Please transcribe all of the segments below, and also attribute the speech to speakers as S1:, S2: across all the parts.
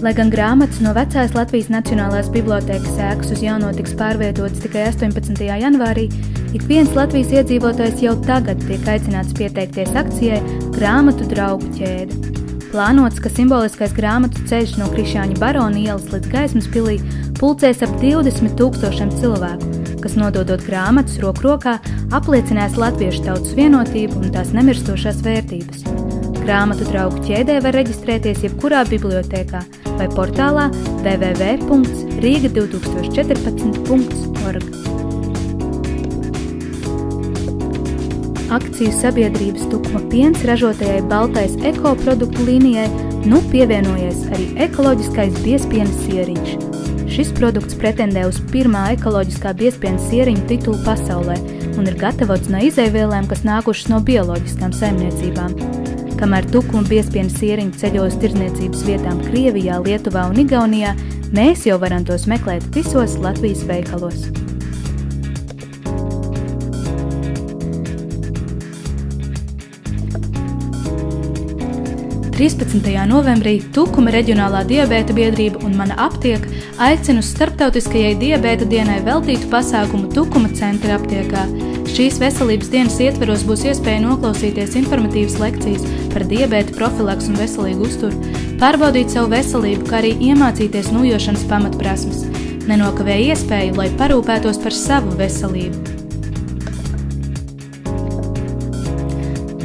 S1: Lai gan grāmatas no vecās Latvijas Nacionālās bibliotēkas ēkas uz jauno tiks pārvietotas tikai 18. janvārī, ik viens Latvijas iedzīvotājs jau tagad tiek aicināts pieteikties akcijai Grāmatu draugu ķēde. Plānots, ka simboliskais grāmatu ceļš no Krišāņa Barona ielas līdz Gaismas pilī pulcēs ap 20,000 cilvēku, kas nododot grāmatas roku rokā apliecinās latviešu tautas vienotību un tās nemirstošās vērtības. Grāmatu draugu ķēdē var reģistrēties jebkurā bibliotēkā vai portālā www.riga2014.org. Akciju sabiedrības Tukuma piens ražotajai baltais ekoproduktu līnijai nu pievienojies arī ekoloģiskais biezpiena sieriņš. Šis produkts pretendē uz pirmā ekoloģiskā biezpiena sieriņu titulu pasaulē un ir gatavots no izejvielēm, kas nākušas no bioloģiskām saimniecībām. Kamēr Tukuma biezpiena sieriņu ceļos tirdzniecības vietām Krievijā, Lietuvā un Igaunijā, mēs jau varam tos meklēt visos Latvijas veikalos. Novembrī Tukuma reģionālā diabēta biedrība un mana aptieka aicina uz starptautiskajai diabēta dienai veltītu pasākumu Tukuma centra aptiekā. Šīs veselības dienas ietveros būs iespēja noklausīties informatīvas lekcijas par diabēta profilaksu un veselīgu uzturu, pārbaudīt savu veselību, kā arī iemācīties nūjošanas pamatprasmes. Nenokavē iespēju, lai parūpētos par savu veselību.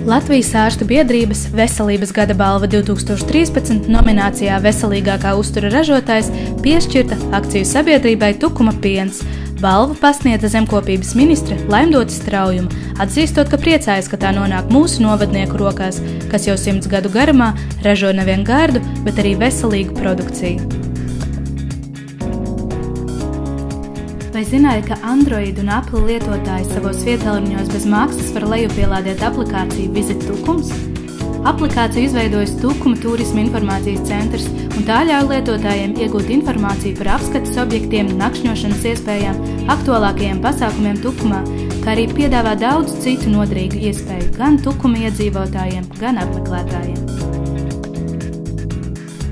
S1: Latvijas ārstu biedrības Veselības gada balva 2013 nominācijā Veselīgākā uztura ražotājs piešķirta akciju sabiedrībai Tukuma piens. Balvu pasniedza zemkopības ministre Laimdota Straujuma, atzīstot, ka priecājas, ka tā nonāk mūsu novadnieku rokās, kas jau 100 gadu garumā ražo nevien gardu, bet arī veselīgu produkciju. Vai zināja, ka Android un Apple lietotāji savos viedtālruņos bez maksas var lejupielādēt aplikāciju Visit Tukums? Aplikāciju izveidojas Tukuma turisma informācijas centrs, un tā ļauj lietotājiem iegūt informāciju par apskates objektiem, nakšņošanas iespējām, aktuālākajiem pasākumiem Tukumā, kā arī piedāvā daudz citu noderīgu iespēju gan Tukuma iedzīvotājiem, gan apmeklētājiem.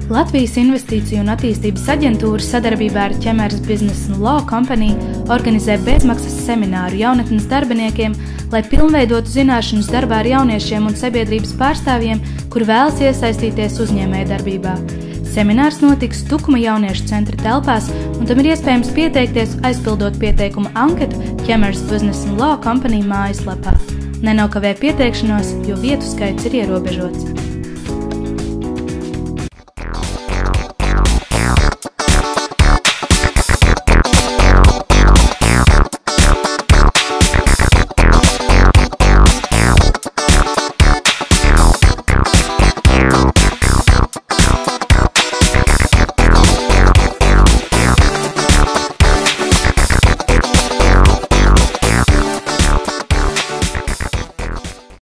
S1: Latvijas Investīciju un attīstības aģentūra sadarbībā ar Ķemers Business & Law Company organizē bezmaksas semināru jaunatnes darbiniekiem, lai pilnveidotu zināšanas darbā ar jauniešiem un sabiedrības pārstāvjiem, kur vēlas iesaistīties uzņēmējdarbībā. Seminārs notiks Tukuma jauniešu centra telpās, un tam ir iespējams pieteikties, aizpildot pieteikuma anketu Ķemers Business & Law Company mājaslapā. Nenokavē pieteikšanos, jo vietu skaits ir ierobežots.